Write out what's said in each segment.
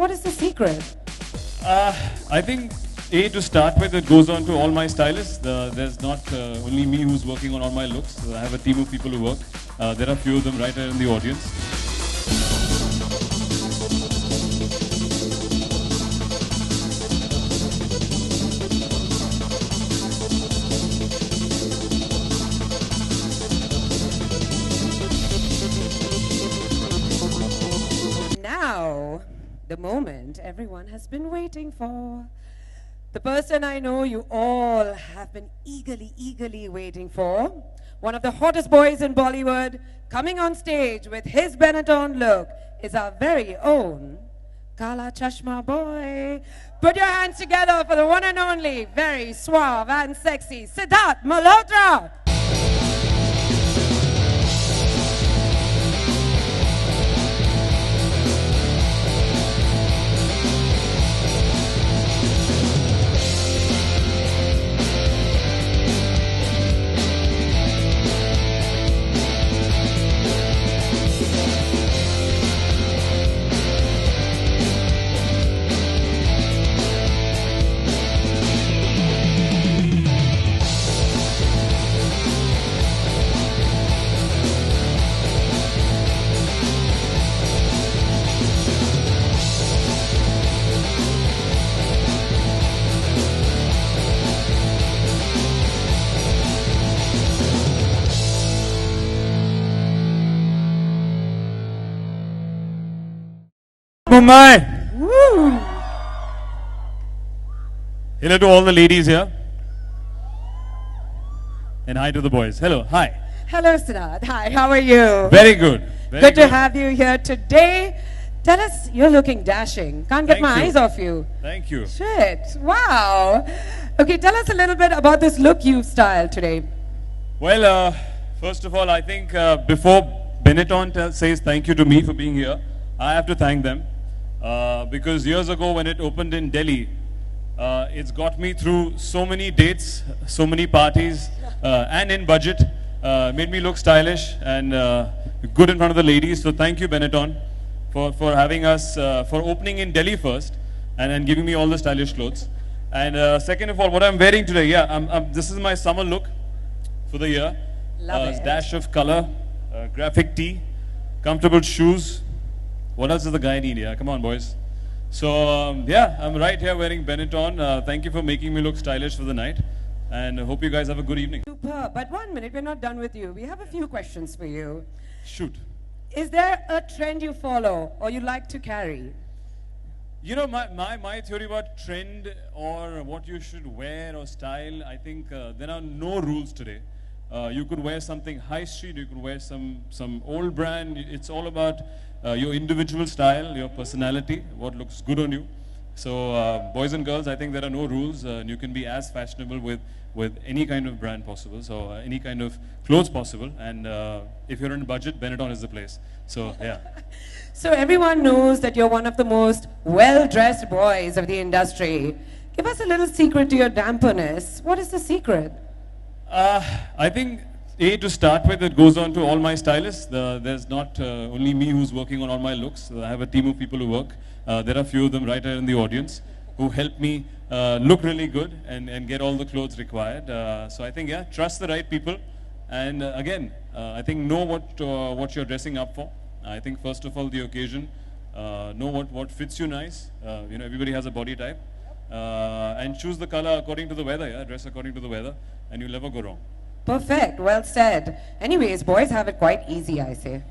What is the secret? I think, to start with, it goes on to all my stylists. There's not only me who's working on all my looks. I have a team of people who work. There are a few of them right here in the audience. Now, the moment everyone has been waiting for. The person I know you all have been eagerly waiting for. One of the hottest boys in Bollywood, coming on stage with his Benetton look, is our very own Kala Chashma boy. Put your hands together for the one and only, very suave and sexy, Siddharth Malhotra. Mumbai! Woo. Hello to all the ladies here. And hi to the boys. Hello, hi. Hello, Siddharth. Hi, how are you? Very good. Very Good to have you here today. Tell us, you're looking dashing. Can't get Thank my you. eyes off you. Thank you. Shit, wow. Okay, tell us a little bit about this look you've styled today. Well, first of all, I think before Benetton says thank you to me for being here, I have to thank them. Because years ago when it opened in Delhi, it's got me through so many dates, so many parties, and in budget. Made me look stylish and good in front of the ladies. So thank you, Benetton, for having us, for opening in Delhi first, and then giving me all the stylish clothes. And second of all, what I'm wearing today, this is my summer look for the year. Love it. Dash of color, graphic tee, comfortable shoes. What else does the guy need? Yeah, come on, boys. So I'm right here wearing Benetton. Thank you for making me look stylish for the night, and I hope you guys have a good evening. Superb. But 1 minute, we're not done with you. We have a few questions for you. Shoot. Is there a trend you follow or you like to carry? You know, my theory about trend or what you should wear or style, I think there are no rules today. You could wear something high street, you could wear some old brand. It's all about your individual style, your personality, what looks good on you. So boys and girls, I think there are no rules. You can be as fashionable with any kind of brand possible, so any kind of clothes possible. And if you're on a budget, Benetton is the place. So yeah. So everyone knows that you're one of the most well-dressed boys of the industry. Give us a little secret to your damperness. What is the secret? I think, to start with, it goes on to all my stylists. There's not only me who's working on all my looks. I have a team of people who work. There are a few of them right here in the audience who help me look really good and get all the clothes required. So I think, trust the right people. And again, I think know what you're dressing up for. I think first of all, the occasion, know what fits you nice. You know, everybody has a body type. And choose the color according to the weather, dress according to the weather, and you'll never go wrong. Perfect, well said. Anyways, boys have it quite easy, I say.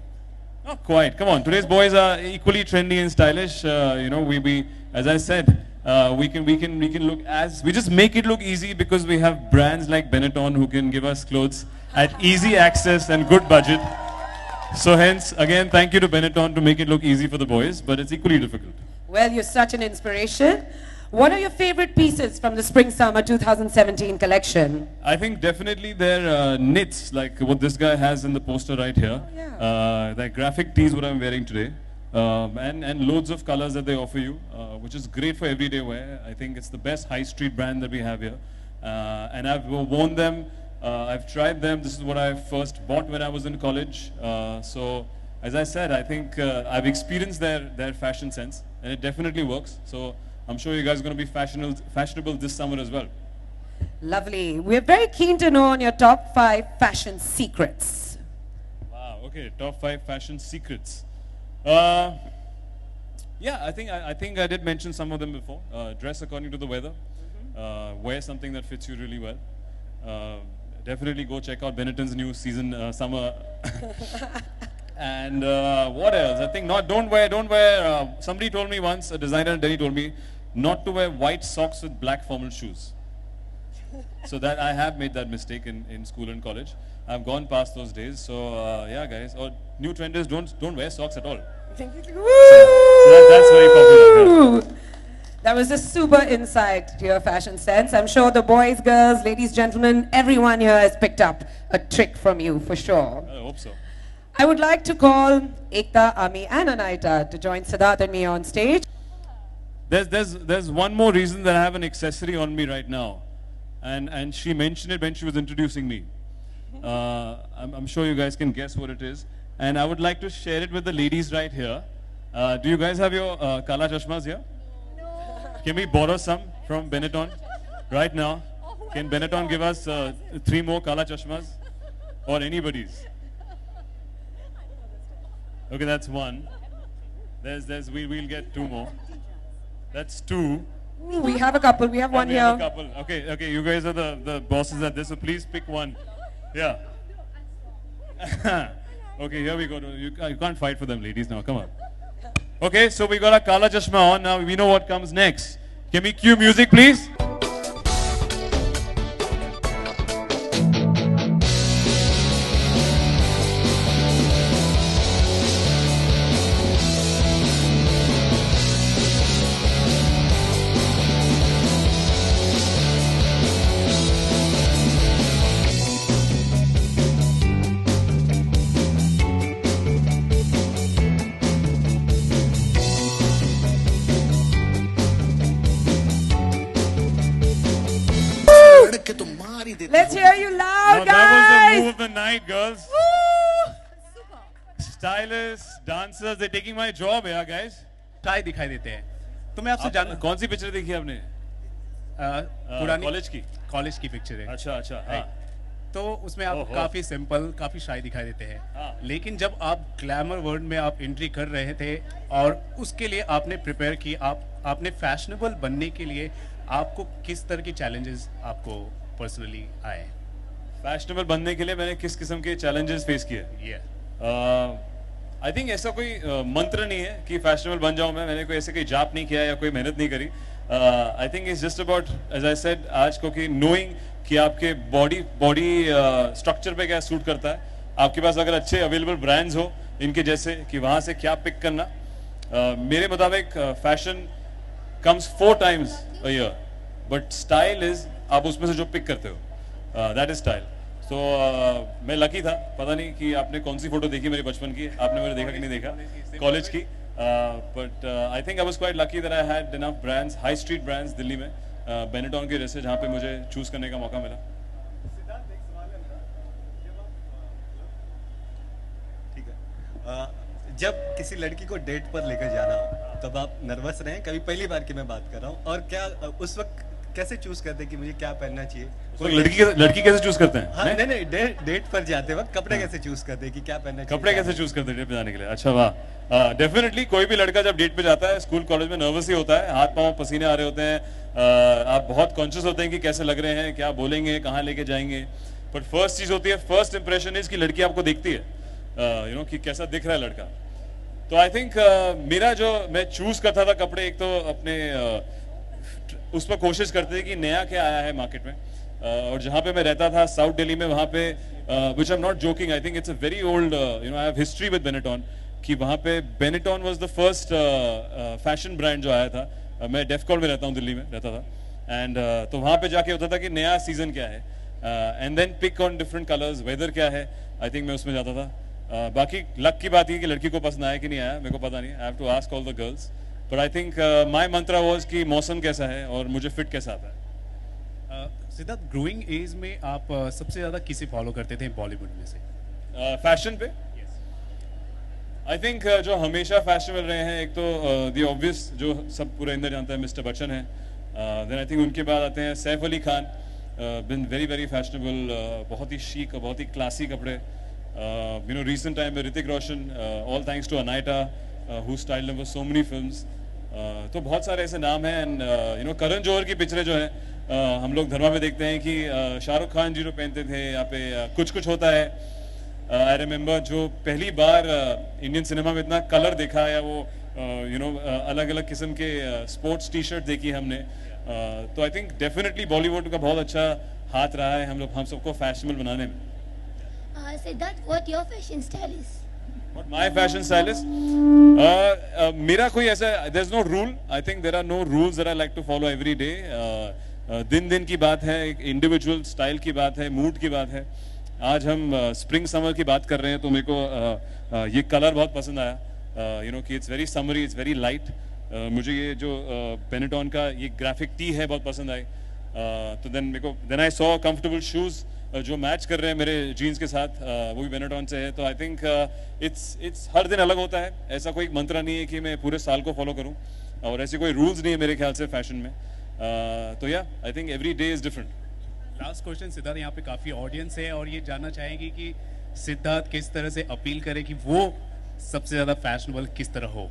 Not quite, come on. Today's boys are equally trendy and stylish. You know, we as I said, we can look we just make it look easy because we have brands like Benetton who can give us clothes at easy access and good budget. So hence, again, thank you to Benetton to make it look easy for the boys, but it's equally difficult. Well, you're such an inspiration. What are your favorite pieces from the Spring-Summer 2017 collection? I think definitely they're knits, like what this guy has in the poster right here. Oh, yeah. That graphic tee is what I'm wearing today. And loads of colors that they offer you, which is great for everyday wear. I think it's the best high street brand that we have here. And I've worn them, I've tried them. This is what I first bought when I was in college. So as I said, I think I've experienced their fashion sense, and it definitely works. So I'm sure you guys are going to be fashionable this summer as well. Lovely. We're very keen to know on your top 5 fashion secrets. Wow. Okay. Top 5 fashion secrets. Yeah, I think I did mention some of them before. Dress according to the weather. Wear something that fits you really well. Definitely go check out Benetton's new season summer. And what else? I think don't wear. Somebody told me once, a designer in Delhi told me, not to wear white socks with black formal shoes. So that I have made that mistake in school and college. I've gone past those days. So yeah, guys. Or new trend is don't wear socks at all. So that's very popular. Yeah. That was a super insight to your fashion sense. I'm sure the boys, girls, ladies, gentlemen, everyone here has picked up a trick from you for sure. I hope so. I would like to call Ekta, Ami and Anaita to join Siddharth and me on stage. There's one more reason that I have an accessory on me right now. And she mentioned it when she was introducing me. I'm sure you guys can guess what it is. And I would like to share it with the ladies right here. Do you guys have your Kala Chashmas here? No. Can we borrow some from Benetton right now? Can Benetton give us 3 more Kala Chashmas? Or anybody's? Okay, that's 1. We'll get 2 more. That's 2. We have a couple. We have one we here. have a couple. Okay, you guys are the bosses at this, so please pick one. Yeah. Okay, here we go. You can't fight for them, ladies, now. Come on. Okay, so we got our Kala Chashma on. Now we know what comes next. Can we cue music, please? Let's hear you loud, Now guys! that was the move of the night, girls. Stylists, dancers, they're taking my job, yeah, guys. Tie दिखाई देते हैं तो मैं आपसे जान कौन सी picture देखी आपने? पुरानी कॉलेज की पिक्चर है। अच्छा हाँ। तो उसमें आप काफी सिंपल, काफी शाई दिखाई देते हैं। हाँ। लेकिन जब आप ग्लैमर वर्ल्ड में आप एंट्री कर रहे थे और उसके लिए आपने प्रिपेयर की, आपने फैशनेबल बनने के लिए आपको किस तरह की चैलेंजेस आपको पर्सनली आए? फैशनेबल बनने के लिए मैंने किस किस्म के चैलेंजेस फेस किए? आई थिंक ऐसा कोई मंत्र नहीं है कि फैशनेबल बन जाऊं मैंने कोई ऐसे कोई जाप नहीं किया या कोई मेहनत नहीं करी। I think it's just about, as I said आज को, कि नोइंग कि आपके बॉडी स्ट्रक्चर पे क्या सूट करता है। आपके पास अगर अच्छे अवेलेबल ब्रांड्स हो इनके जैसे, कि वहां से क्या पिक करना। मेरे मुताबिक fashion comes 4 times a year, but style is आप उसमें से जो पिक करते हो, दैट इज स्टाइल। तो मैं लकी था, पता नहीं कि आपने कौन सी फोटो देखी मेरे बचपन की, आपने मेरे देखा कि नहीं देखा कॉलेज की, but I think I was quite lucky that I had enough brands, high street brands Delhi में, बेनेटॉन के जैसे, जहाँ पे मुझे चूज करने का मौका मिला। ठीक है, जब किसी लड़की को डेट पर लेकर जाना तब आप नर्वस रहे? कभी पहली बार की मैं बात कर रहा हूँ, और क्या उस वक्त कैसे चूज करते हैं कि मुझे क्या पहनना चाहिए? लड़की कैसे चूज करते हैं? हाँ, नहीं डेट पर जाते वक्त कपड़े कैसे चूज करते हैं कि क्या पहनना चाहिए? कपड़े कैसे चूज करते हैं डेट पे जाने के लिए? अच्छा वाह, डेफिनेटली कोई भी लड़का जब डेट पे जाता है, स्कूल कॉलेज में नर्वस ही होता है, हाथ पांव पसीने आ रहे होते हैं, आप बहुत कॉन्शियस होते हैं कि कैसे लग रहे हैं, क्या बोलेंगे, कहाँ लेके जाएंगे। बट फर्स्ट चीज होती है, फर्स्ट इंप्रेशन इज कि लड़की आपको देखती है, यू नो, कि कैसा दिख रहा है लड़का। तो आई थिंक मेरा जो मैं चूज करता था कपड़े, एक तो अपने उस पर कोशिश करते थे कि नया क्या आया है मार्केट में, और जहाँ पे मैं रहता था साउथ दिल्ली में, वहाँ पे which I am not joking, I think it's a very old, you know, I have history with Benetton, कि वहाँ पे Benetton was the first fashion brand जो आया था। मैं डेफकॉल में रहता हूँ, दिल्ली में रहता था, एंड तो वहाँ पे जाके होता था कि नया सीजन क्या है, and then pick on different colours, weather क्या है, आई थिंक मैं उसमें जाता था। बाकी लक की बात ये कि लड़की को पसंद आया कि नहीं आया मेरे को पता नहीं, I have to ask all the girls, but I think my mantra was कि मौसम कैसा है और मुझे फिट कैसा आता है। सिद्धार्थ, ग्रोइंग एज में आप सबसे ज्यादा किसे फॉलो करते थे बॉलीवुड में से? फैशन पे आई थिंक जो हमेशा फैशनेबल रहे हैं, एक तो दी ऑब्वियस जो सब पूरा इंदर जानता है, मिस्टर बच्चन है. देन आई थिंक उनके बाद आते हैं Saif Ali Khan, been very very fashionable, बहुत ही शीक, बहुत ही क्लासी कपड़े. यू नो रिसेंट टाइम में Hrithik Roshan, all thanks to Anaita who styled him for so many films. तो बहुत सारे ऐसे नाम हैं. And you know Karan Johar की पिक्चरें जो हैं, हम लोग धर्मा में देखते हैं कि शाहरुख खान जी जो पहनते थे यहाँ पे कुछ कुछ होता है. आई रिमेम्बर जो पहली बार इंडियन सिनेमा में इतना कलर देखा, या वो यू नो अलग अलग किस्म के स्पोर्ट्स टी शर्ट देखी हमने. तो आई थिंक डेफिनेटली बॉलीवुड का बहुत अच्छा हाथ रहा है हम सबको फैशनेबल बनाने में. Siddharth, what your fashion style is? What my fashion style is? मेरा कोई ऐसा, there's no rule. I think there are no rules that I like to follow every day. दिन की बात है, एक इंडिविजुअल स्टाइल की बात है, मूड की बात है. आज हम स्प्रिंग समर की बात कर रहे हैं, तो मेरे को ये कलर बहुत पसंद आया. यू नो कि it's very summary, it's very light. मुझे ये जो बेनेटॉन का ये ग्राफिक टी है बहुत पसंद आई. तो then I saw comfortable shoes जो मैच कर रहे हैं मेरे जीन्स के साथ, वो भी बेनेटॉन से है. तो आई थिंक इट्स हर दिन अलग होता है. ऐसा कोई मंत्र नहीं है कि मैं पूरे साल को फॉलो करूं, और ऐसे कोई रूल्स नहीं है मेरे ख्याल से फैशन में. तो या I think every day is different. Last question Siddharth, यहाँ पे काफी ऑडियंस है और ये जानना चाहेंगे कि सिद्धार्थ किस तरह से अपील करे कि वो सबसे ज्यादा फैशनेबल किस तरह हो.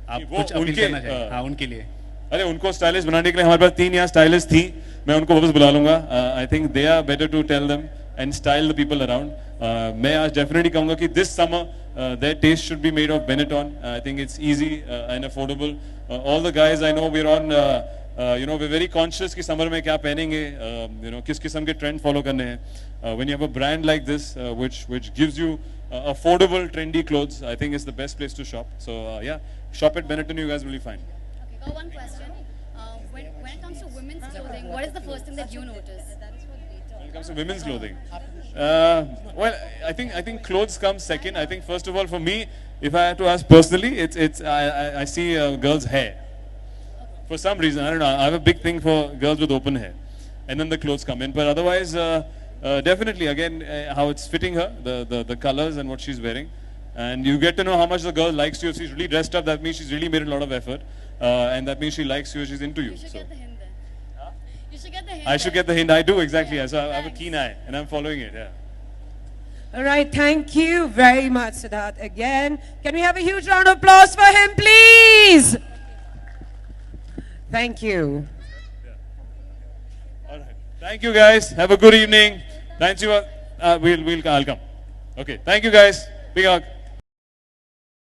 आप वो कुछ अपील उनके, करना चाहिए? हाँ, उनके लिए. अरे उनको स्टाइलिश बनाने के लिए हमारे पास 3 यहाँ स्टाइलिस्ट थी. मैं उनको वापस बुला लूंगा. I think they are better to tell them and style the people around. मैं आज डेफिनेटली कहूंगा कि this summer there test should be made of Benetton. I think it's easy and affordable. All the guys I know we are on, you know we very conscious कि summer में क्या पहनेंगे, you know किस किस्म के trend follow करने हैं. When you have a brand like this which gives you affordable trendy clothes, I think it's the best place to shop. So yeah, shop at Benetton, you guys will be fine. Okay, got one question. When it comes to women's clothing, what is the first thing that you notice? When it comes to women's clothing, well, I think clothes come second. I think first of all, for me, if I have to ask personally, I see girls' hair. For some reason, I don't know. I have a big thing for girls with open hair, and then the clothes come in. But otherwise, definitely, again, how it's fitting her, the colors and what she's wearing, and you get to know how much the girl likes you. If she's really dressed up, that means she's really made a lot of effort, and that means she likes you, she's into you. You should So get the hint then. You should get the hint. I should get the hint. I do exactly. Yeah. So I have a keen eye, and I'm following it. Yeah. All right, thank you very much, Siddharth. Again, can we have a huge round of applause for him, please? Thank you. All right. Thank you, guys. Have a good evening. Thanks you. I'll come. Okay. Thank you, guys. Big hug.